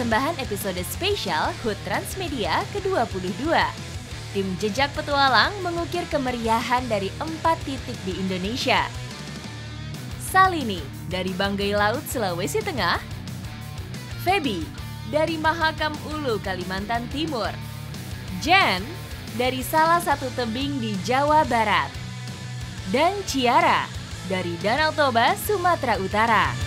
persembahan episode spesial HUT Transmedia ke-22. Tim Jejak Petualang mengukir kemeriahan dari 4 titik di Indonesia. Salini dari Banggai Laut, Sulawesi Tengah. Feby dari Mahakam Ulu, Kalimantan Timur. Jen dari salah satu tebing di Jawa Barat. Dan Ciara dari Danau Toba, Sumatera Utara.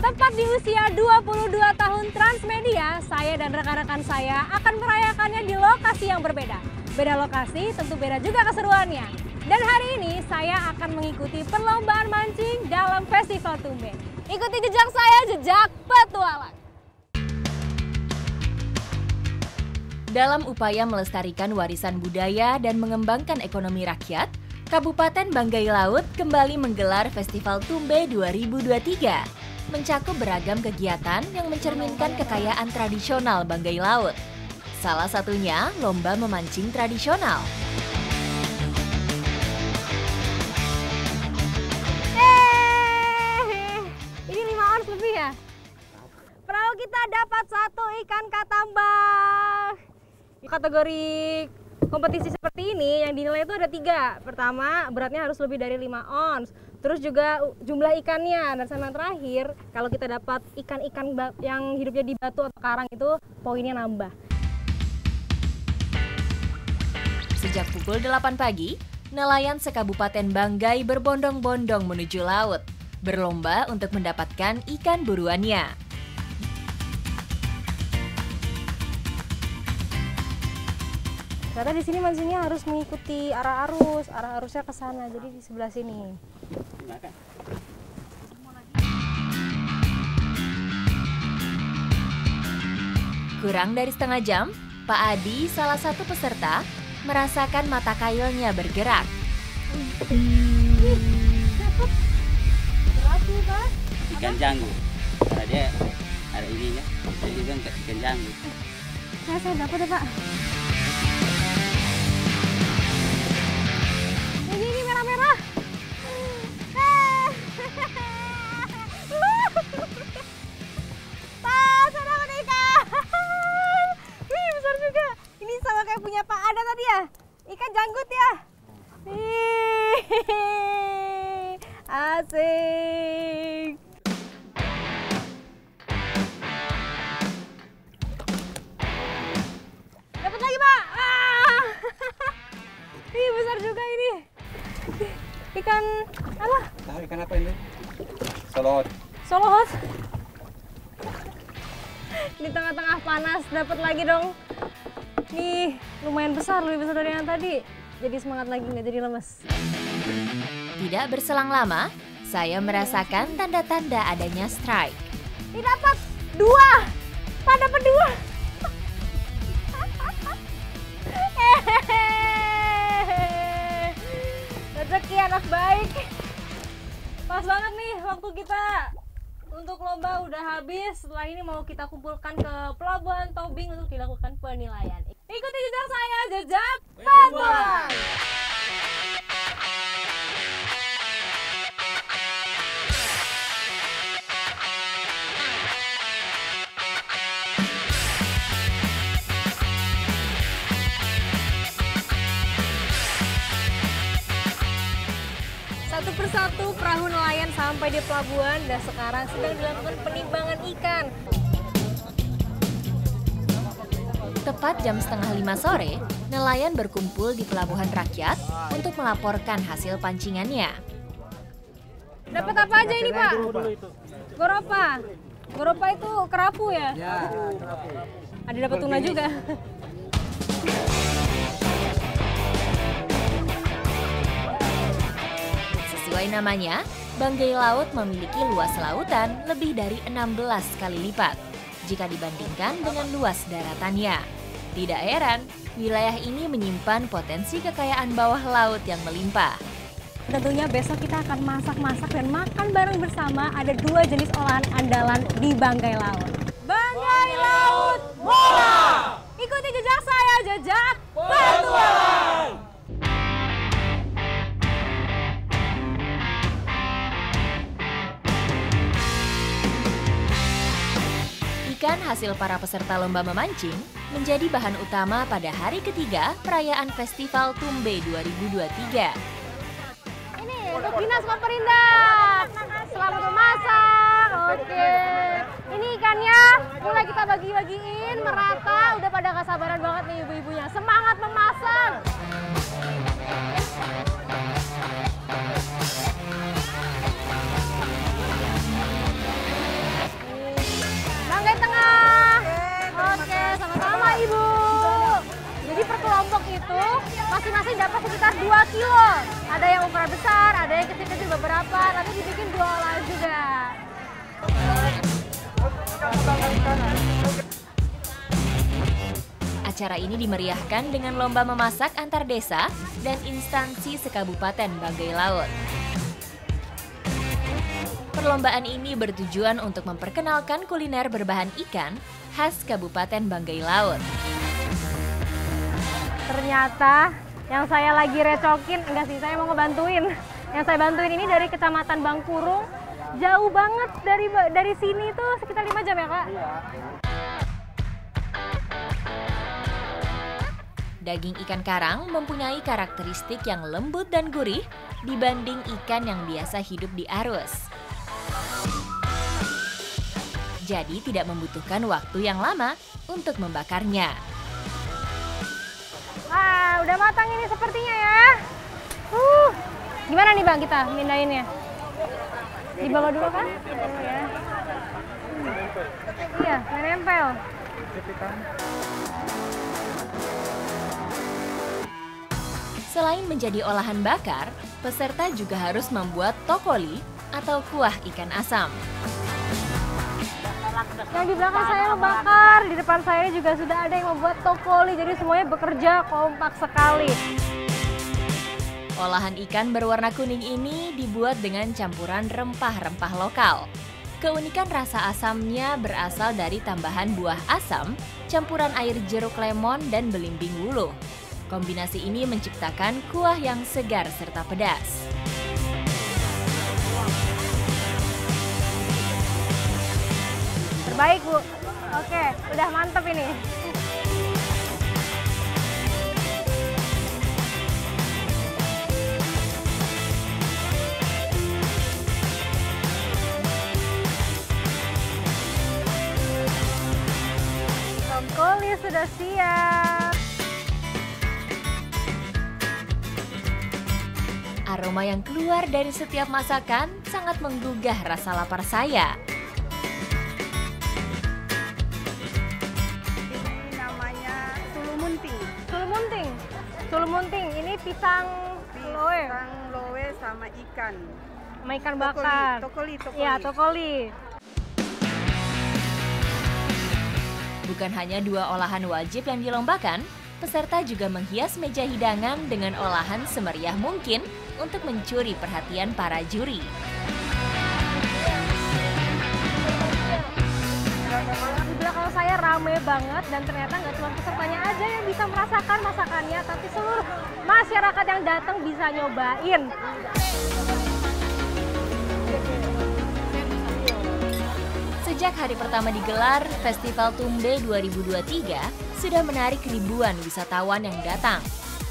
Tepat di usia 22 tahun Transmedia, saya dan rekan-rekan saya akan merayakannya di lokasi yang berbeda. Beda lokasi, tentu beda juga keseruannya. Dan hari ini saya akan mengikuti perlombaan mancing dalam Festival Tumbe. Ikuti jejak saya, Jejak Petualang. Dalam upaya melestarikan warisan budaya dan mengembangkan ekonomi rakyat, Kabupaten Banggai Laut kembali menggelar Festival Tumbe 2023. Mencakup beragam kegiatan yang mencerminkan kekayaan tradisional Banggai Laut. Salah satunya lomba memancing tradisional. Ini 5 ons lebih ya? Perahu kita dapat 1 ikan katambang. Kategori kompetisi seperti ini yang dinilai itu ada 3. Pertama, beratnya harus lebih dari 5 ons. Terus juga jumlah ikannya, dan sama yang terakhir, kalau kita dapat ikan-ikan yang hidupnya di batu atau karang itu poinnya nambah. Sejak pukul 8 pagi, nelayan sekabupaten Banggai berbondong-bondong menuju laut, berlomba untuk mendapatkan ikan buruannya. Ternyata di sini mancingnya harus mengikuti arah arus, arah arusnya ke sana, jadi di sebelah sini. Kurang dari setengah jam, Pak Adi, salah satu peserta, merasakan mata kailnya bergerak. Dapat berapu kan? Ikan janggu, karena dia ada ininya, jadi kan ikan janggu. Saya dapat ya Pak. Ini merah-merah. Pak, saya dapat ikan. Wih, besar juga. Ini sama kayak punya Pak Ada tadi ya. Ikan janggut ya. Ih, asik. Dapat lagi Pak. Ih, besar juga ini. Ikan apa? Tahu ikan apa ini? Solohot. Solohot. Di tengah-tengah panas dapat lagi dong. Nih, lumayan besar, lebih besar dari yang tadi. Jadi semangat lagi, nggak jadi lemes. Tidak berselang lama, saya merasakan tanda-tanda adanya strike. Ini dapat 2. Pak dapat 2. Rezeki anak baik. Pas banget nih waktu kita untuk lomba udah habis. Setelah ini mau kita kumpulkan ke Pelabuhan Tobing untuk dilakukan penilaian. Ikuti jejak saya, Jejak Petualang. Satu persatu perahu nelayan sampai di pelabuhan dan sekarang sedang dilakukan penimbangan ikan. Tepat jam setengah 5 sore, nelayan berkumpul di pelabuhan rakyat untuk melaporkan hasil pancingannya. Dapat apa aja ini Pak? Goropa. Goropa itu kerapu ya? Ya, kerapu. Ada dapat tuna juga. Sesuai namanya, Banggai Laut memiliki luas lautan lebih dari 16 kali lipat jika dibandingkan dengan luas daratannya. Tidak heran Wilayah ini menyimpan potensi kekayaan bawah laut yang melimpah. Tentunya besok kita akan masak-masak dan makan bareng bersama. Ada 2 jenis olahan andalan di Banggai Laut. Banggai Laut Bola! Ikuti jejak saya, jejak petualang! Ikan hasil para peserta lomba memancing menjadi bahan utama pada hari ketiga perayaan Festival Tumbe 2023. Ini untuk Dinas Perindak. Selamat memasak. Oke. Ini ikannya mulai kita bagi-bagiin merata. Udah pada gak sabaran banget nih ibu-ibunya. Semangat memasak. Banggai Tengah. Oke, sama-sama Ibu. Jadi per kelompok itu masing-masing dapat sekitar 2 kilo. Ada yang ukuran besar, ada yang kecil-kecil beberapa. Nanti dibikin 2 olahan juga. Acara ini dimeriahkan dengan lomba memasak antar desa dan instansi sekabupaten Banggai Laut. Perlombaan ini bertujuan untuk memperkenalkan kuliner berbahan ikan khas Kabupaten Banggai Laut. Ternyata yang saya lagi recokin, enggak sih, saya mau ngebantuin. Yang saya bantuin ini dari Kecamatan Bangkurung, jauh banget dari sini tuh sekitar 5 jam ya Kak? Daging ikan karang mempunyai karakteristik yang lembut dan gurih dibanding ikan yang biasa hidup di arus. Jadi tidak membutuhkan waktu yang lama untuk membakarnya. Ah, udah matang ini sepertinya ya. Gimana nih Bang kita mindahinnya? Dibawa dulu kan? Ya. Iya, menempel. Selain menjadi olahan bakar, peserta juga harus membuat tokoli atau kuah ikan asam. Yang di belakang saya membakar, di depan saya juga sudah ada yang membuat tokoli, jadi semuanya bekerja kompak sekali. Olahan ikan berwarna kuning ini dibuat dengan campuran rempah-rempah lokal. Keunikan rasa asamnya berasal dari tambahan buah asam, campuran air jeruk lemon, dan belimbing wuluh. Kombinasi ini menciptakan kuah yang segar serta pedas. Terbaik Bu. Oke, udah mantep ini. Tokoli sudah siap. Aroma yang keluar dari setiap masakan sangat menggugah rasa lapar saya. Sulumunting, ini pisang loe. Pisang loe sama ikan. Sama ikan bakar. Tokoli. Iya, tokoli. Bukan hanya 2 olahan wajib yang dilombakan, peserta juga menghias meja hidangan dengan olahan semeriah mungkin untuk mencuri perhatian para juri. Di belakang saya rame banget dan ternyata nggak cuma pesertanya aja yang bisa merasakan masakannya, tapi seluruh masyarakat yang datang bisa nyobain. Sejak hari pertama digelar, Festival Tumbe 2023 sudah menarik ribuan wisatawan yang datang.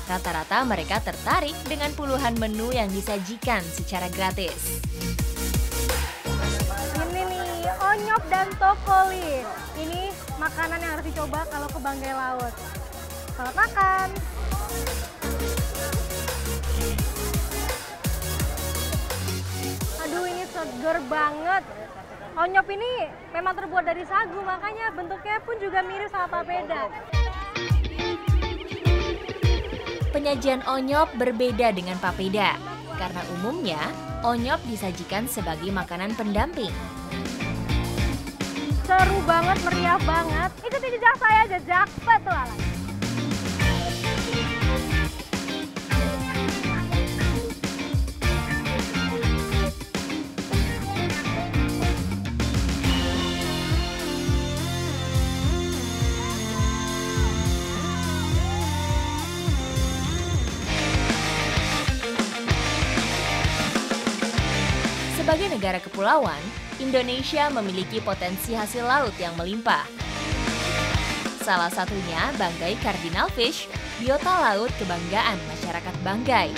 Rata-rata mereka tertarik dengan puluhan menu yang disajikan secara gratis. Ini nih, onyop dan tokoli. Ini makanan yang harus dicoba kalau ke Banggai Laut. Selamat makan! Aduh, ini seger banget. Onyop ini memang terbuat dari sagu, makanya bentuknya pun juga mirip sama papeda. Penyajian onyop berbeda dengan papeda, karena umumnya onyop disajikan sebagai makanan pendamping. Seru banget, meriah banget. Ikuti jejak saya, jejak petualang. Sebagai negara kepulauan, Indonesia memiliki potensi hasil laut yang melimpah. Salah satunya banggai cardinal fish, biota laut kebanggaan masyarakat Banggai.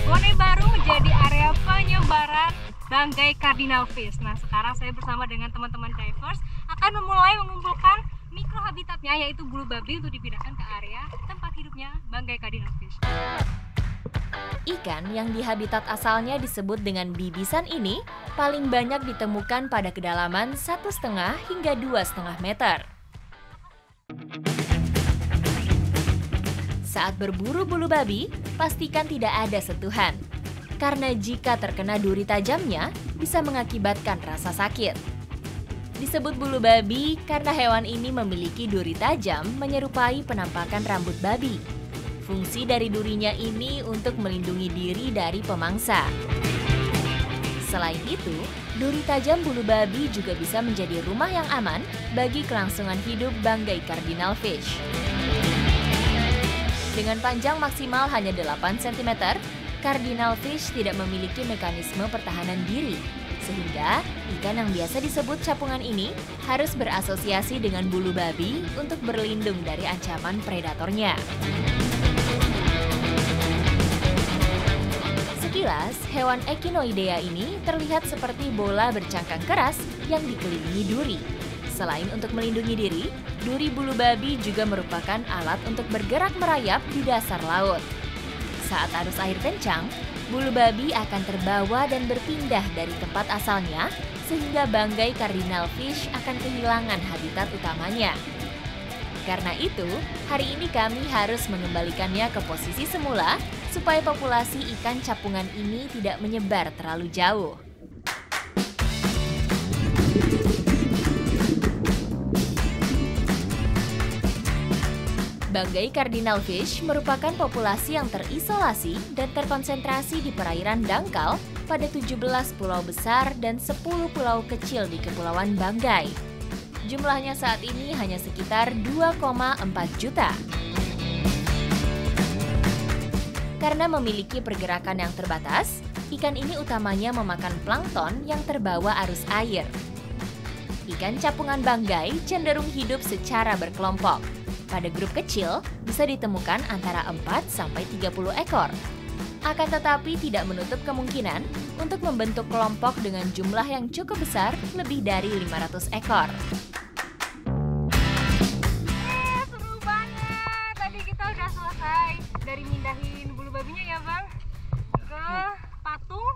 Bone Baru menjadi area penyebaran banggai cardinal fish. Nah, sekarang saya bersama dengan teman-teman divers akan memulai mengumpulkan mikrohabitatnya, yaitu bulu babi, untuk dipindahkan ke area tempat hidupnya banggai cardinal fish. Ikan yang di habitat asalnya disebut dengan bibisan ini paling banyak ditemukan pada kedalaman 1,5 hingga 2,5 meter. Saat berburu bulu babi, pastikan tidak ada sentuhan. Karena jika terkena duri tajamnya, bisa mengakibatkan rasa sakit. Disebut bulu babi karena hewan ini memiliki duri tajam menyerupai penampakan rambut babi. Fungsi dari durinya ini untuk melindungi diri dari pemangsa. Selain itu, duri tajam bulu babi juga bisa menjadi rumah yang aman bagi kelangsungan hidup banggai cardinal fish. Dengan panjang maksimal hanya 8 cm, cardinal fish tidak memiliki mekanisme pertahanan diri, sehingga ikan yang biasa disebut capungan ini harus berasosiasi dengan bulu babi untuk berlindung dari ancaman predatornya. Sekilas, hewan Echinoidea ini terlihat seperti bola bercangkang keras yang dikelilingi duri. Selain untuk melindungi diri, duri bulu babi juga merupakan alat untuk bergerak merayap di dasar laut. Saat arus air kencang, bulu babi akan terbawa dan berpindah dari tempat asalnya, sehingga banggai cardinal fish akan kehilangan habitat utamanya. Karena itu, hari ini kami harus mengembalikannya ke posisi semula, supaya populasi ikan capungan ini tidak menyebar terlalu jauh. Banggai cardinal fish merupakan populasi yang terisolasi dan terkonsentrasi di perairan dangkal pada 17 pulau besar dan 10 pulau kecil di Kepulauan Banggai. Jumlahnya saat ini hanya sekitar 2,4 juta. Karena memiliki pergerakan yang terbatas, ikan ini utamanya memakan plankton yang terbawa arus air. Ikan capungan banggai cenderung hidup secara berkelompok. Pada grup kecil, bisa ditemukan antara 4-30 ekor. Akan tetapi tidak menutup kemungkinan untuk membentuk kelompok dengan jumlah yang cukup besar, lebih dari 500 ekor. Seru banget! Tadi kita udah selesai dari mindahin bulu babinya ya Bang, ke patung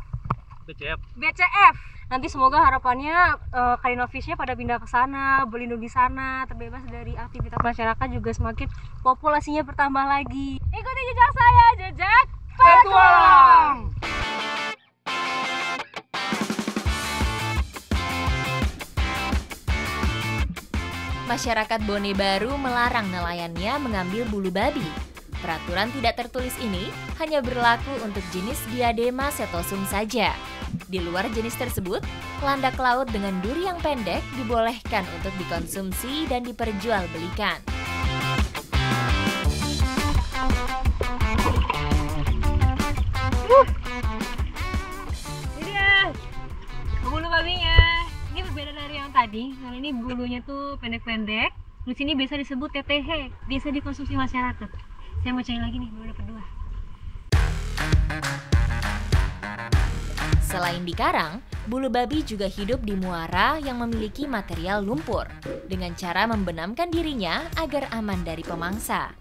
BCF. Nanti semoga harapannya cardinal fish-nya pada pindah ke sana, berlindung di sana, terbebas dari aktivitas masyarakat, juga semakin populasinya bertambah lagi. Ikuti jejak saya, jejak petualang. Masyarakat Bone Baru melarang nelayannya mengambil bulu babi. Peraturan tidak tertulis ini hanya berlaku untuk jenis Diadema setosum saja. Di luar jenis tersebut, landak laut dengan duri yang pendek dibolehkan untuk dikonsumsi dan diperjualbelikan. Ini dia bulu babinya. Ini berbeda dari yang tadi, karena ini bulunya tuh pendek-pendek. Di sini biasa disebut TTH, biasa dikonsumsi masyarakat. Saya mau cari lagi nih, baru dapat 2. Selain di karang, bulu babi juga hidup di muara yang memiliki material lumpur, dengan cara membenamkan dirinya agar aman dari pemangsa.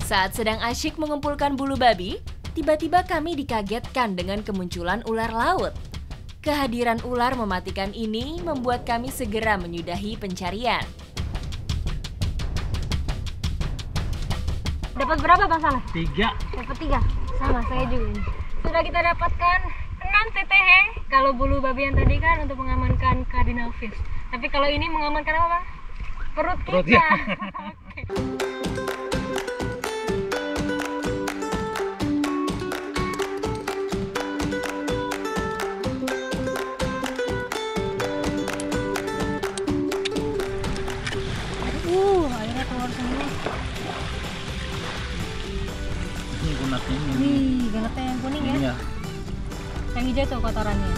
Saat sedang asyik mengumpulkan bulu babi, tiba-tiba kami dikagetkan dengan kemunculan ular laut. Kehadiran ular mematikan ini membuat kami segera menyudahi pencarian. Dapat berapa Bang Saleh? 3. Dapat 3. Sama saya juga ini. Sudah kita dapatkan 6 TTH. Kalau bulu babi yang tadi kan untuk mengamankan cardinal fish. Tapi kalau ini mengamankan apa Bang? Perut kita. Perut, ya. Airnya keluar semua. gonatnya ini. Wih, ganatnya yang kuning ya? Iya. Yang hijau tuh kotorannya.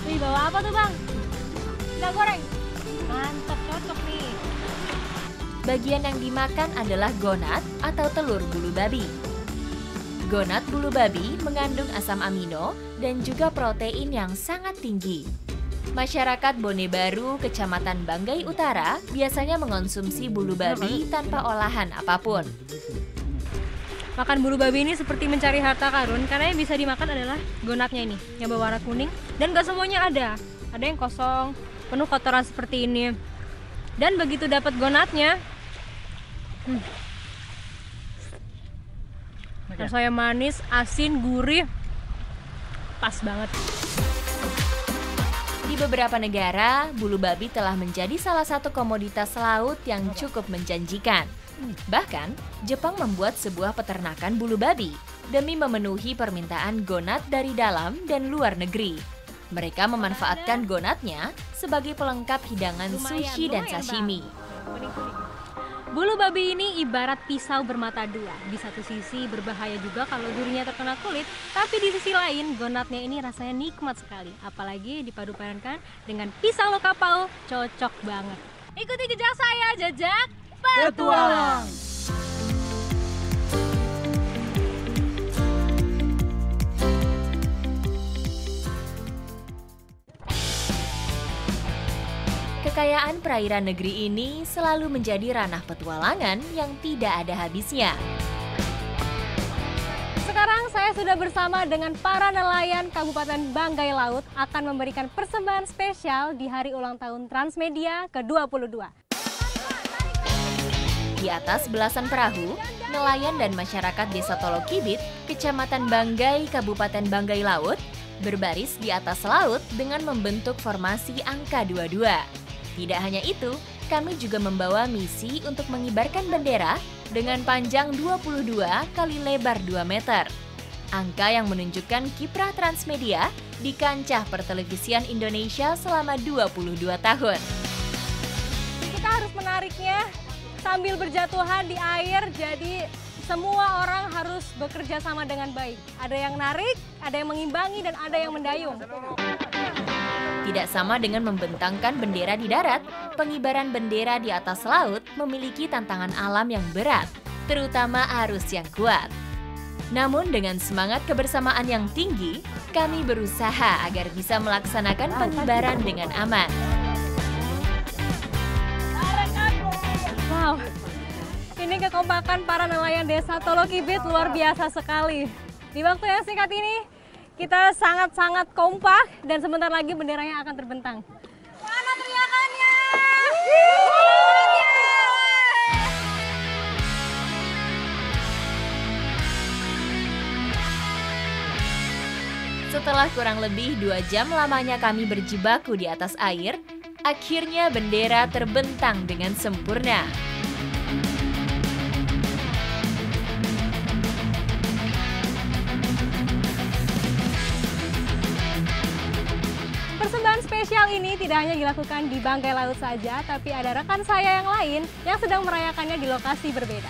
Wih, bawa apa tuh bang? Udah goreng? Mantap, cocok nih. Bagian yang dimakan adalah gonat atau telur bulu babi. Gonat bulu babi mengandung asam amino dan juga protein yang sangat tinggi. Masyarakat Bone Baru, Kecamatan Banggai Utara, biasanya mengonsumsi bulu babi tanpa olahan apapun. Makan bulu babi ini seperti mencari harta karun karena yang bisa dimakan adalah gonatnya ini yang berwarna kuning dan gak semuanya ada. Ada yang kosong, penuh kotoran seperti ini. Dan begitu dapat gonatnya, rasanya manis, asin, gurih, pas banget. Di beberapa negara, bulu babi telah menjadi salah satu komoditas laut yang cukup menjanjikan. Bahkan, Jepang membuat sebuah peternakan bulu babi demi memenuhi permintaan gonat dari dalam dan luar negeri. Mereka memanfaatkan gonatnya sebagai pelengkap hidangan sushi dan sashimi. Bulu babi ini ibarat pisau bermata dua. Di satu sisi berbahaya juga kalau durinya terkena kulit, tapi di sisi lain gonatnya ini rasanya nikmat sekali. Apalagi dipadupadankan dengan pisang loka pau, cocok banget. Ikuti jejak saya, jejak petualang. Kekayaan perairan negeri ini selalu menjadi ranah petualangan yang tidak ada habisnya. Sekarang saya sudah bersama dengan para nelayan Kabupaten Banggai Laut akan memberikan persembahan spesial di hari ulang tahun Transmedia ke-22. Di atas belasan perahu, nelayan dan masyarakat Desa Tolokibit, Kecamatan Banggai, Kabupaten Banggai Laut, berbaris di atas laut dengan membentuk formasi angka 22. Tidak hanya itu, kami juga membawa misi untuk mengibarkan bendera dengan panjang 22 kali lebar 2 meter. Angka yang menunjukkan kiprah Transmedia di kancah pertelevisian Indonesia selama 22 tahun. Kita harus menariknya sambil berjatuhan di air, jadi semua orang harus bekerja sama dengan baik. Ada yang narik, ada yang mengimbangi, dan ada yang mendayung. Tidak sama dengan membentangkan bendera di darat, pengibaran bendera di atas laut memiliki tantangan alam yang berat, terutama arus yang kuat. Namun dengan semangat kebersamaan yang tinggi, kami berusaha agar bisa melaksanakan pengibaran dengan aman. Wow, ini kekompakan para nelayan Desa Tolokibit luar biasa sekali. Di waktu yang singkat ini, kita sangat-sangat kompak dan sebentar lagi benderanya akan terbentang. Mana teriakannya? Setelah kurang lebih 2 jam lamanya kami berjibaku di atas air, akhirnya bendera terbentang dengan sempurna. Persembahan spesial ini tidak hanya dilakukan di Banggai Laut saja, tapi ada rekan saya yang lain yang sedang merayakannya di lokasi berbeda.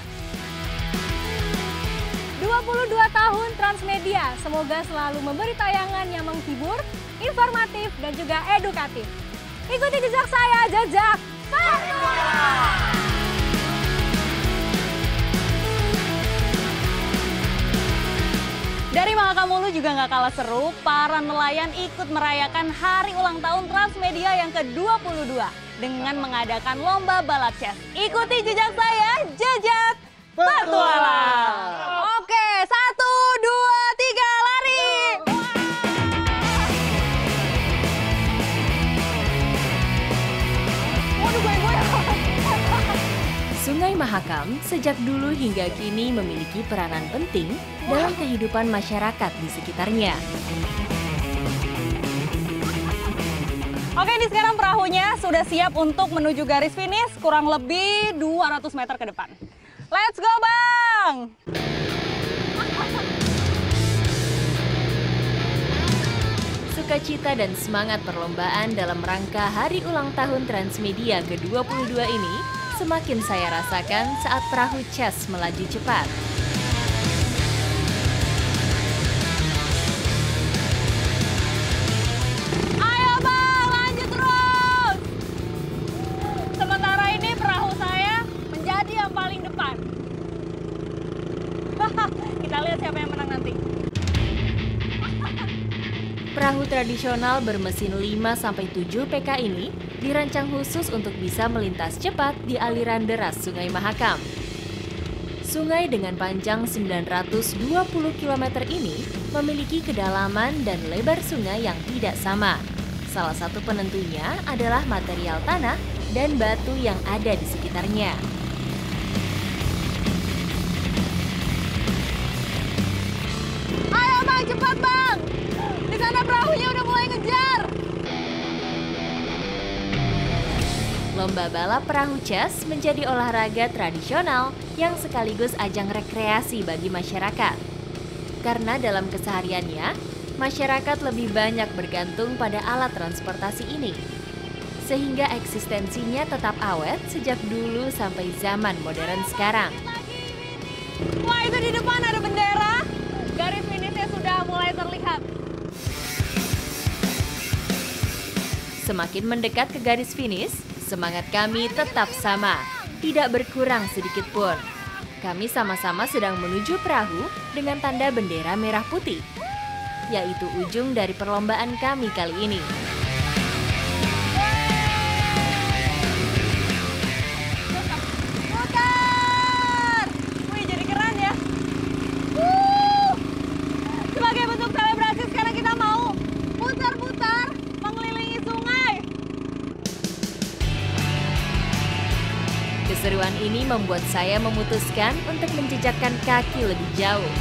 22 tahun Transmedia, semoga selalu memberi tayangan yang menghibur, informatif, dan juga edukatif. Ikuti jejak saya, jejak petualang! Dari Mahakamulu juga nggak kalah seru, para nelayan ikut merayakan hari ulang tahun Transmedia yang ke-22 dengan mengadakan lomba balap chess. Ikuti jejak saya, jejak petualang. Oke, 1, 2, 3, lari! Waduh, goyang-goyang. Sungai Mahakam sejak dulu hingga kini memiliki peranan penting dalam kehidupan masyarakat di sekitarnya. Oke, ini sekarang perahunya sudah siap untuk menuju garis finish kurang lebih 200 meter ke depan. Let's go, Bang! Sukacita dan semangat perlombaan dalam rangka Hari Ulang Tahun Transmedia ke-22 ini semakin saya rasakan saat perahu Chess melaju cepat. Ayo Bang, lanjut terus! Sementara ini perahu saya menjadi yang paling depan. Kita lihat siapa yang menang nanti. Perahu tradisional bermesin 5-7 PK ini dirancang khusus untuk bisa melintas cepat di aliran deras Sungai Mahakam. Sungai dengan panjang 920 km ini memiliki kedalaman dan lebar sungai yang tidak sama. Salah satu penentunya adalah material tanah dan batu yang ada di sekitarnya. Ayo Bang, cepat Bang! Di sana perahunya udah mulai ngejar. Lomba balap perahu Chess menjadi olahraga tradisional yang sekaligus ajang rekreasi bagi masyarakat. Karena dalam kesehariannya, masyarakat lebih banyak bergantung pada alat transportasi ini. Sehingga eksistensinya tetap awet sejak dulu sampai zaman modern sekarang. Wah, itu di depan ada bendera. Garis finishnya sudah mulai terlihat. Semakin mendekat ke garis finish, semangat kami tetap sama, tidak berkurang sedikit pun. Kami sama-sama sedang menuju perahu dengan tanda bendera merah putih, yaitu ujung dari perlombaan kami kali ini. Putar! Wih, jadi keren ya. Sebagai bentuk selebrasi sekarang kita mau putar-putar mengelilingi sungai. Keseruan ini membuat saya memutuskan untuk menjejakkan kaki lebih jauh.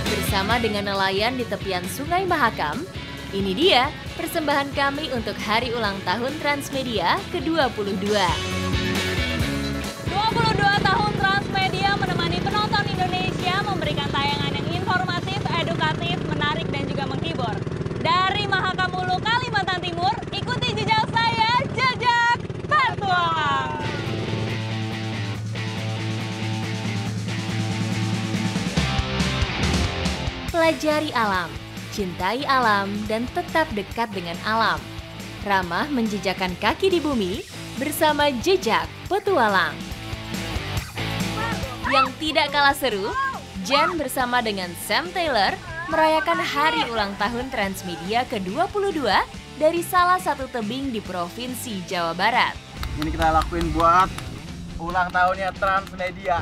Bersama dengan nelayan di tepian Sungai Mahakam, ini dia persembahan kami untuk Hari Ulang Tahun Transmedia ke-22. 22 tahun Transmedia menemani penonton Indonesia memberikan tayangan yang informatif, edukatif, menarik, dan juga menghibur. Dari Mahakam Hulu, Kalimantan Timur, ikuti jejak saya, Jejak Petualang. Pelajari alam, cintai alam, dan tetap dekat dengan alam. Ramah menjejakkan kaki di bumi bersama Jejak Petualang. Yang tidak kalah seru, Jen bersama dengan Sam Taylor merayakan Hari Ulang Tahun Transmedia ke-22 dari salah satu tebing di Provinsi Jawa Barat. Ini kita lakuin buat ulang tahunnya Transmedia.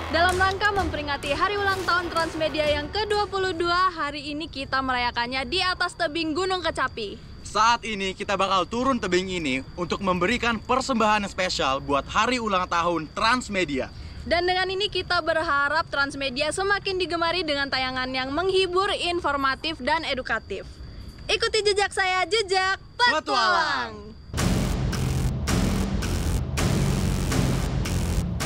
Dalam rangka memperingati Hari Ulang Tahun Transmedia yang ke-22, hari ini kita merayakannya di atas tebing Gunung Kecapi. Saat ini kita bakal turun tebing ini untuk memberikan persembahan spesial buat Hari Ulang Tahun Transmedia. Dan dengan ini kita berharap Transmedia semakin digemari dengan tayangan yang menghibur, informatif, dan edukatif. Ikuti jejak saya, Jejak Petualang.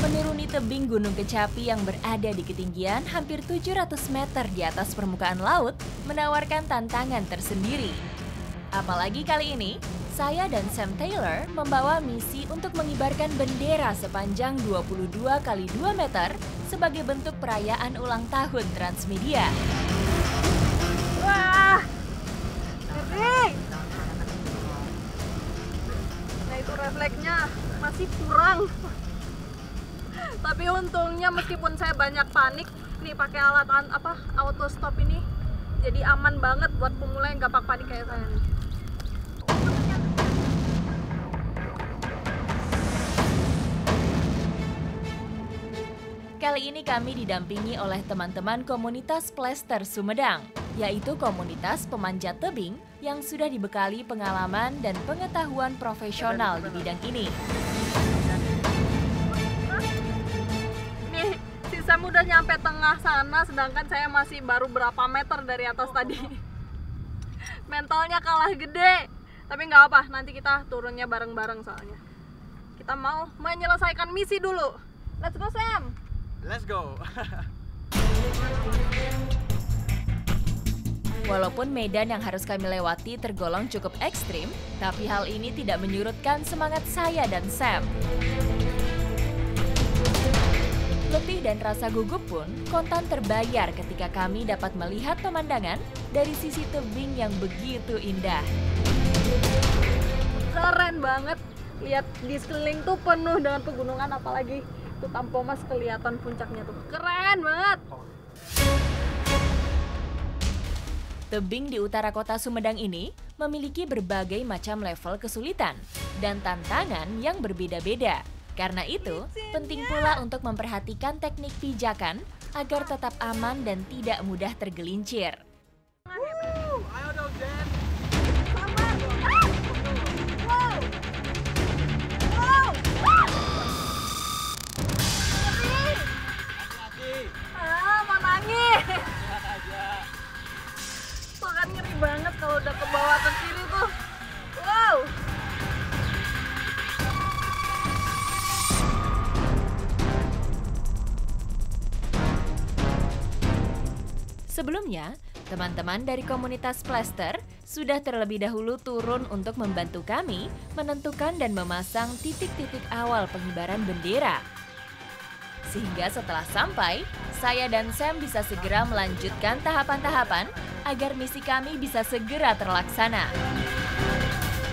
Menuruni tebing Gunung Kecapi yang berada di ketinggian hampir 700 meter di atas permukaan laut menawarkan tantangan tersendiri. Apalagi kali ini, saya dan Sam Taylor membawa misi untuk mengibarkan bendera sepanjang 22 x 2 meter sebagai bentuk perayaan ulang tahun Transmedia. Wah, ngeri. Nah itu refleksnya masih kurang. Tapi untungnya meskipun saya banyak panik, nih pakai alat auto stop ini, jadi aman banget buat pemula yang gampang panik kayak saya nih. Kali ini kami didampingi oleh teman-teman komunitas Plester Sumedang, yaitu komunitas pemanjat tebing yang sudah dibekali pengalaman dan pengetahuan profesional di bidang ini. Nih, si Sam udah nyampe tengah sana, sedangkan saya masih baru berapa meter dari atas tadi. Mentalnya kalah gede. Tapi nggak apa, nanti kita turunnya bareng-bareng soalnya. Kita mau menyelesaikan misi dulu. Let's go, Sam! Let's go! Walaupun medan yang harus kami lewati tergolong cukup ekstrim, tapi hal ini tidak menyurutkan semangat saya dan Sam. Letih dan rasa gugup pun kontan terbayar ketika kami dapat melihat pemandangan dari sisi tebing yang begitu indah. Keren banget, lihat di sekeliling tuh penuh dengan pegunungan, apalagi itu Tampomas kelihatan puncaknya tuh. Keren banget! Tebing di utara kota Sumedang ini memiliki berbagai macam level kesulitan dan tantangan yang berbeda-beda. Karena itu, penting pula untuk memperhatikan teknik pijakan agar tetap aman dan tidak mudah tergelincir. Ayo dong, Jen! Mau nangis! Tuh kan ngeri banget kalau udah ke bawah ke kiri tuh. Wow! Sebelumnya, teman-teman dari komunitas Plaster sudah terlebih dahulu turun untuk membantu kami menentukan dan memasang titik-titik awal pengibaran bendera. Sehingga setelah sampai, saya dan Sam bisa segera melanjutkan tahapan-tahapan agar misi kami bisa segera terlaksana.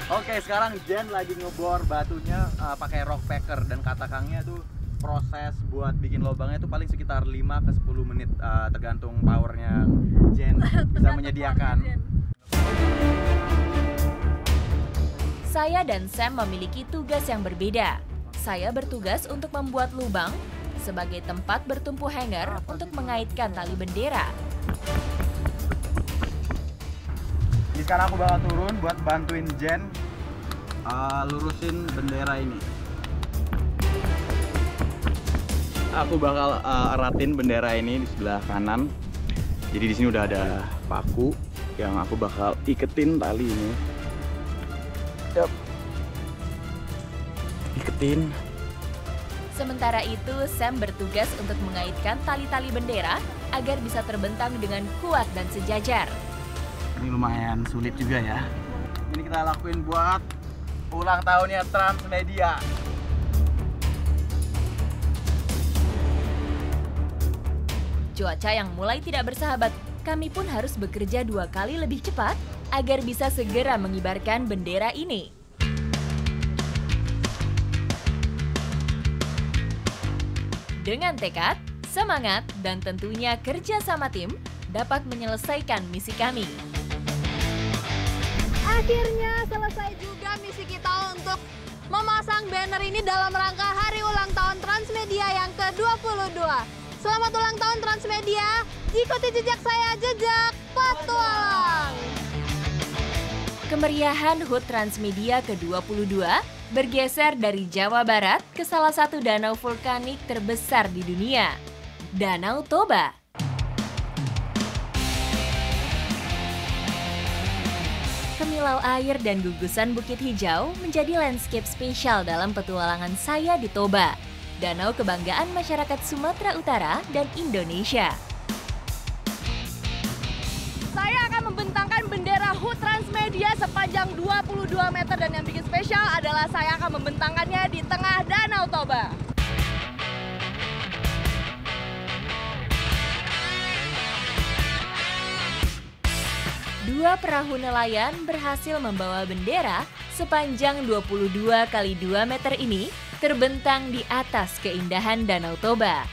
Oke, sekarang Jen lagi ngebor batunya pakai rock packer, dan kata Kangnya tuh proses buat bikin lubangnya itu paling sekitar 5 ke 10 menit tergantung powernya Jen bisa menyediakan. Saya dan Sam memiliki tugas yang berbeda. Saya bertugas untuk membuat lubang sebagai tempat bertumpu hanger untuk mengaitkan tali bendera. Jadi sekarang aku bakal turun buat bantuin Jen lurusin bendera ini. Aku bakal eratin bendera ini di sebelah kanan. Jadi di sini udah ada paku yang aku bakal iketin tali ini. Yap. Iketin. Sementara itu, Sam bertugas untuk mengaitkan tali-tali bendera agar bisa terbentang dengan kuat dan sejajar. Ini lumayan sulit juga ya. Ini kita lakuin buat ulang tahunnya Transmedia. Cuaca yang mulai tidak bersahabat, kami pun harus bekerja 2 kali lebih cepat agar bisa segera mengibarkan bendera ini. Dengan tekad, semangat, dan tentunya kerja sama tim, dapat menyelesaikan misi kami. Akhirnya selesai juga misi kita untuk memasang banner ini dalam rangka hari ulang tahun Transmedia yang ke-22. Selamat ulang tahun Transmedia, ikuti jejak saya, jejak petualang. Kemeriahan HUT Transmedia ke-22 bergeser dari Jawa Barat ke salah satu danau vulkanik terbesar di dunia, Danau Toba. Kemilau air dan gugusan bukit hijau menjadi landscape spesial dalam petualangan saya di Toba, danau kebanggaan masyarakat Sumatera Utara dan Indonesia. Saya akan membentangkan bendera HUT Transmedia sepanjang 22 meter, dan yang bikin spesial adalah saya akan membentangkannya di tengah Danau Toba. Dua perahu nelayan berhasil membawa bendera sepanjang 22 kali 2 meter ini terbentang di atas keindahan Danau Toba.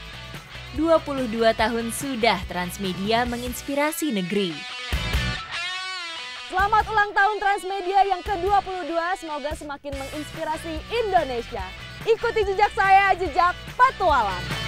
22 tahun sudah Transmedia menginspirasi negeri. Selamat ulang tahun Transmedia yang ke-22, semoga semakin menginspirasi Indonesia. Ikuti jejak saya, jejak petualang.